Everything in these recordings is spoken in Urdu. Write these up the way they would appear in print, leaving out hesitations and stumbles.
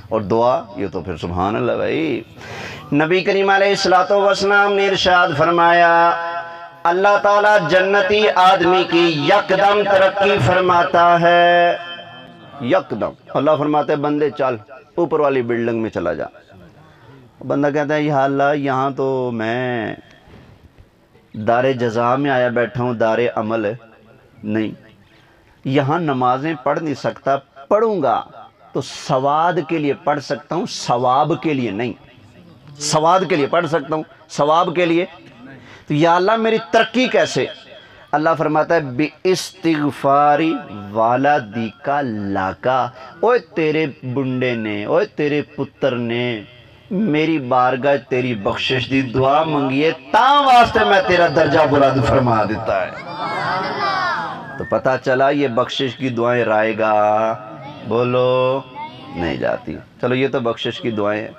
اور دعا یہ تو پھر سبحان اللہ بھائی، نبی کریم علیہ السلام نے ارشاد فرمایا اللہ تعالیٰ جنتی آدمی کی یکدم ترقی فرماتا ہے، یکدم اللہ فرماتا ہے بندے چل اوپر والی بلڈنگ میں چلا جا، بندہ کہتا ہے یا اللہ یہاں تو میں دار جزا میں آیا بیٹھا ہوں، دار عمل ہے نہیں، یہاں نمازیں پڑھ نہیں سکتا، پڑھوں گا تو سواد کے لیے پڑھ سکتا ہوں، ثواب کے لیے نہیں، سواد کے لیے پڑھ سکتا ہوں، ثواب کے لیے، تو یا اللہ میری ترقی کیسے؟ اللہ فرماتا ہے بِاِسْتِغْفَارِ وَالَدِكَ لَكَ، اوے تیرے بنڈے نے، اوے تیرے پتر نے میری بارگاہ تیری بخشش دی دعا منگیے تاں واسطے میں تیرا درجہ بلند فرما دیتا ہے۔ تو پتہ چلا یہ بخشش کی دعائیں رائے گا بولو نہیں جاتی۔ چلو یہ تو بخشش کی دعائیں ہیں،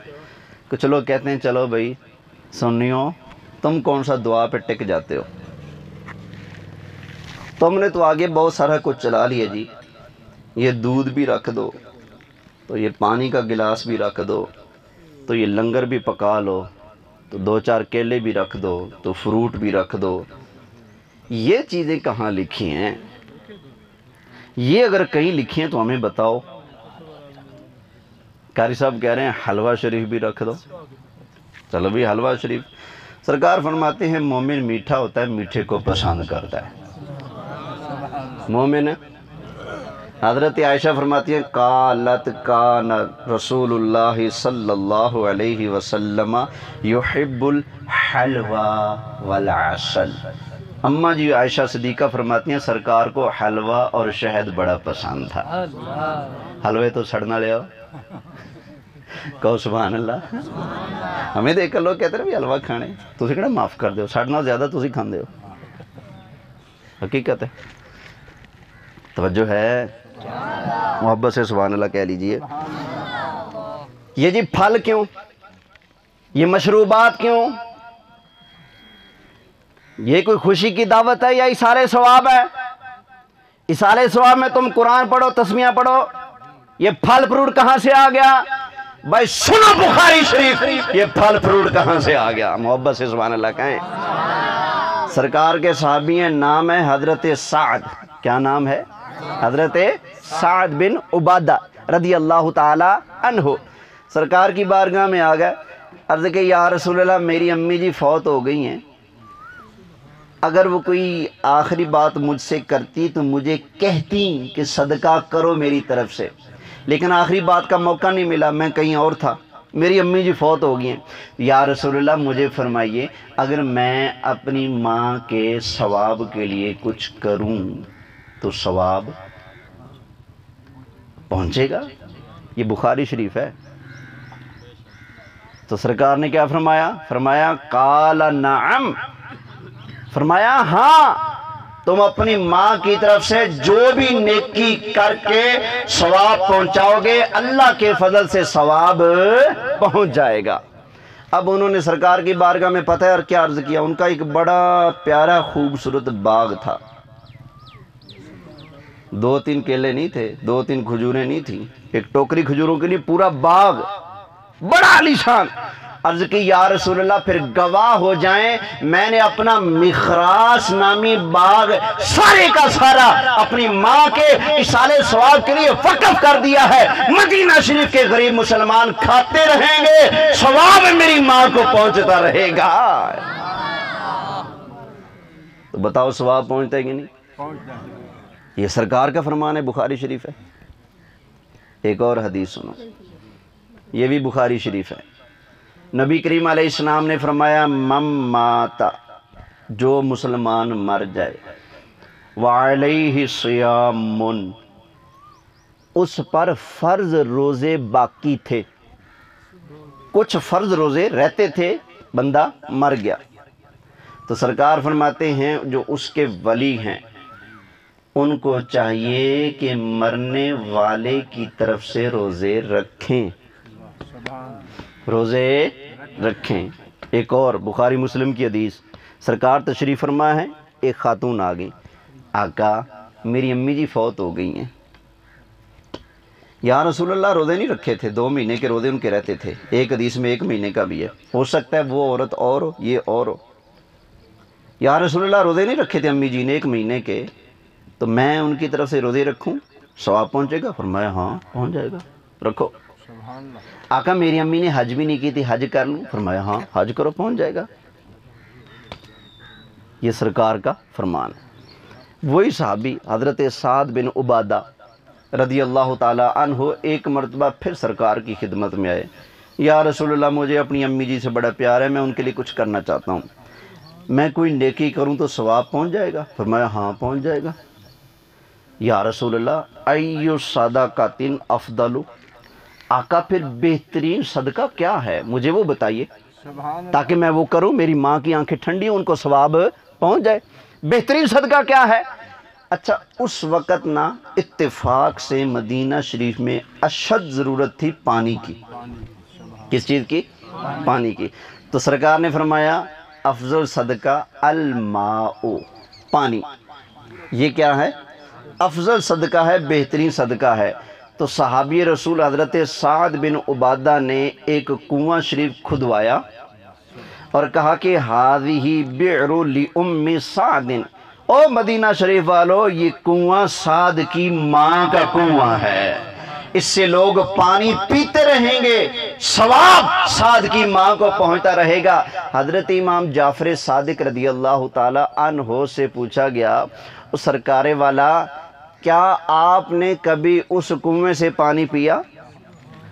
کچھ لوگ کہتے ہیں چلو بھائی سنیو تم کون سا دعا پہ ٹک جاتے ہو، تم نے تو آگے بہت سارا کچھ چلا لیا جی، یہ دودھ بھی رکھ دو تو یہ پانی کا گلاس بھی رکھ دو تو یہ لنگر بھی پکا لو تو دو چار کیلے بھی رکھ دو تو فروٹ بھی رکھ دو، یہ چیزیں کہاں لکھی ہیں؟ یہ اگر کہیں لکھی ہیں تو ہمیں بتاؤ۔ قاری صاحب کہہ رہے ہیں حلوہ شریف بھی رکھ دو، چلو بھی حلوہ شریف، سرکار فرماتے ہیں مومن میٹھا ہوتا ہے میٹھے کو پسند کرتا ہے، مومن۔ حضرت عائشہ فرماتی ہیں قالت کان رسول اللہ صلی اللہ علیہ وسلم یحب الحلوہ والعسل، اماں جی عائشہ صدیقہ فرماتی ہیں سرکار کو حلوہ اور شہد بڑا پسند تھا۔ حلوے تو سڑنا لے آؤ، کہو سبحان اللہ۔ ہمیں دیکھ کر لوگ کہتے ہیں بھی حلوہ کھانے، تسی کہنا معاف کر دیو، سڑنا زیادہ تسی کھان دیو، حقیقت ہے، توجہ ہے، محبت سے سبحان اللہ کہہ لیجئے۔ یہ جی پھل کیوں، یہ مشروبات کیوں، یہ کوئی خوشی کی دعوت ہے یا اثار ثواب ہے؟ اثار ثواب میں تم قرآن پڑھو تسمیہ پڑھو، یہ پھل فروٹ کہاں سے آ گیا؟ بھائی سنو بخاری شریف، یہ پھل فروٹ کہاں سے آ گیا؟ محبت سے سبحان اللہ کہیں۔ سرکار کے صحابی ہیں، نام ہے حضرت سعد، کیا نام ہے؟ حضرت سعد بن عبادہ رضی اللہ تعالی عنہ، سرکار کی بارگاہ میں آ گئے، عرض کہ یا رسول اللہ میری امی جی فوت ہو گئی ہیں، اگر وہ کوئی آخری بات مجھ سے کرتی تو مجھے کہتی کہ صدقہ کرو میری طرف سے، لیکن آخری بات کا موقع نہیں ملا، میں کہیں اور تھا، میری امی جی فوت ہو گئی ہیں، یا رسول اللہ مجھے فرمائیے اگر میں اپنی ماں کے ثواب کے لیے کچھ کروں تو ثواب پہنچے گا؟ یہ بخاری شریف ہے۔ تو سرکار نے کیا فرمایا؟ فرمایا قال نعم، فرمایا ہاں، تم اپنی ماں کی طرف سے جو بھی نیکی کر کے ثواب پہنچاؤ گے اللہ کے فضل سے ثواب پہنچ جائے گا۔ اب انہوں نے سرکار کی بارگاہ میں پتہ ہے اور کیا عرض کیا، ان کا ایک بڑا پیارا خوبصورت باغ تھا، 2-3 کیلے نہیں تھے، 2-3 کھجوریں نہیں تھیں، ایک ٹوکری کھجوروں کے لیے پورا باغ بڑا عالیشان۔ عرض کی یا رسول اللہ پھر گواہ ہو جائیں میں نے اپنا مخراس نامی باغ سارے کا سارا اپنی ماں کے ایصال ثواب کے لیے وقف کر دیا ہے، مدینہ شریف کے غریب مسلمان کھاتے رہیں گے، ثواب میری ماں کو پہنچتا رہے گا۔ تو بتاؤ ثواب پہنچتا ہے کہ نہیں؟ یہ سرکار کا فرمان ہے، بخاری شریف ہے۔ ایک اور حدیث سنو، یہ بھی بخاری شریف ہے۔ نبی کریم علیہ السلام نے فرمایا من مات، جو مسلمان مر جائے، وعلیہ صیام، اس پر فرض روزے باقی تھے، کچھ فرض روزے رہتے تھے، بندہ مر گیا، تو سرکار فرماتے ہیں جو اس کے ولی ہیں ان کو چاہیے کہ مرنے والے کی طرف سے روزے رکھیں، روزے رکھیں۔ ایک اور بخاری مسلم کی حدیث، سرکار تشریف فرما ہے، ایک خاتون آ گئی، آقا میری امی جی فوت ہو گئی ہیں، یا رسول اللہ روزے نہیں رکھے تھے، 2 مہینے کے روزے ان کے رہتے تھے، ایک حدیث میں 1 مہینے کا بھی ہے، ہو سکتا ہے وہ عورت اور ہو یہ اور ہو۔ یا رسول اللہ روزے نہیں رکھے تھے امی جی نے 1 مہینے کے، تو میں ان کی طرف سے روزے رکھوں ثواب پہنچے گا؟ فرمایا ہاں پہنچ جائے گا، رکھو۔ آقا میری امی نے حج بھی نہیں کی تھی، حج کر لوں؟ فرمایا ہاں حج کرو، پہنچ جائے گا۔ یہ سرکار کا فرمان ہے۔ وہی صحابی حضرت سعد بن عبادہ رضی اللہ تعالی عنہ ایک مرتبہ پھر سرکار کی خدمت میں آئے، یا رسول اللہ مجھے اپنی امی جی سے بڑا پیار ہے، میں ان کے لیے کچھ کرنا چاہتا ہوں، میں کوئی نیکی کروں تو ثواب پہنچ جائے گا؟ فرمایا ہاں پہنچ جائے گا۔ یا رسول اللہ ایو صدقۃ افضل، آقا پھر بہترین صدقہ کیا ہے مجھے وہ بتائیے تاکہ میں وہ کروں، میری ماں کی آنکھیں ٹھنڈی ہوں، ان کو ثواب پہنچ جائے، بہترین صدقہ کیا ہے؟ اچھا اس وقت نا اتفاق سے مدینہ شریف میں اشد ضرورت تھی پانی کی۔ کس چیز کی؟ پانی کی۔ تو سرکار نے فرمایا افضل صدقہ الماء، پانی۔ یہ کیا ہے؟ افضل صدقہ ہے، بہترین صدقہ ہے۔ تو صحابی رسول حضرت سعد بن عبادہ نے ایک کنواں شریف کھدوایا اور کہا کہ ہذہ بئر لأم سعد، او مدینہ شریف والو یہ کنواں سعد کی ماں کا کنواں ہے، اس سے لوگ پانی پیتے رہیں گے، ثواب سعد کی ماں کو پہنچتا رہے گا۔ حضرت امام جعفر صادق رضی اللہ تعالی عنہ سے پوچھا گیا سرکار والا کیا آپ نے کبھی اس کنویں سے پانی پیا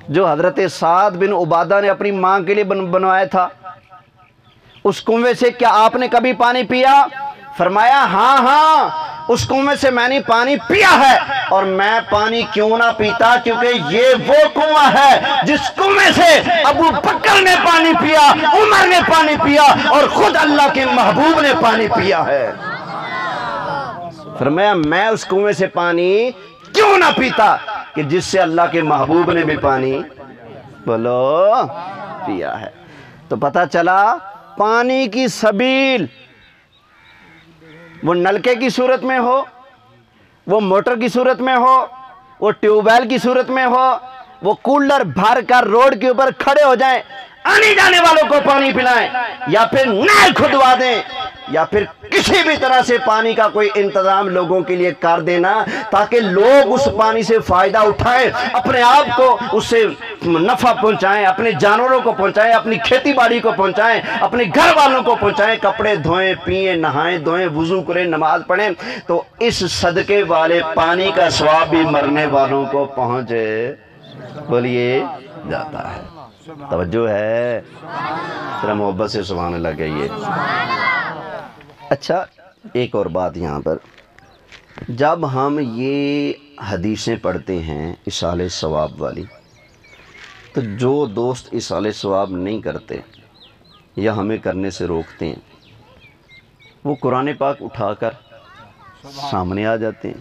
جو حضرت سعد بن عبادہ نے اپنی ماں کے لیے بنوایا تھا؟ اس کنویں سے کیا آپ نے کبھی پانی پیا؟ فرمایا ہاں ہاں اس کنویں سے میں نے پانی پیا ہے، اور میں پانی کیوں نہ پیتا کیونکہ یہ وہ کنواں ہے جس کنویں سے ابو بکر نے پانی پیا، عمر نے پانی پیا اور خود اللہ کے محبوب نے پانی پیا ہے۔ فرمایا میں اس کنویں سے پانی کیوں نہ پیتا کہ جس سے اللہ کے محبوب نے بھی پانی بولو پیا ہے۔ تو پتہ چلا پانی کی سبیل، وہ نلکے کی صورت میں ہو، وہ موٹر کی صورت میں ہو، وہ ٹیوب ویل کی صورت میں ہو، وہ کولر بھر کر روڈ کے اوپر کھڑے ہو جائیں، آنے جانے والوں کو پانی پلائیں، یا پھر نہر کھدوا دیں، یا پھر کسی بھی طرح سے پانی کا کوئی انتظام لوگوں کے لیے کر دینا تاکہ لوگ اس پانی سے فائدہ اٹھائیں، اپنے آپ کو اس سے نفع پہنچائیں، اپنے جانوروں کو پہنچائیں، اپنی کھیتی باڑی کو پہنچائیں، اپنے گھر والوں کو پہنچائیں، کپڑے دھوئیں، پئیں، نہائیں دھوئیں، وضو کریں، نماز پڑھیں، تو اس صدقے والے پانی کا ثواب بھی مرنے والوں کو پہنچے بولیے جاتا ہے۔ توجہ ہے؟ ذرا محبت سے سبحان اللہ کہیے۔ اچھا ایک اور بات یہاں پر، جب ہم یہ حدیثیں پڑھتے ہیں اصالِ ثواب والی، تو جو دوست اصالِ ثواب نہیں کرتے یا ہمیں کرنے سے روکتے ہیں، وہ قرآن پاک اٹھا کر سامنے آ جاتے ہیں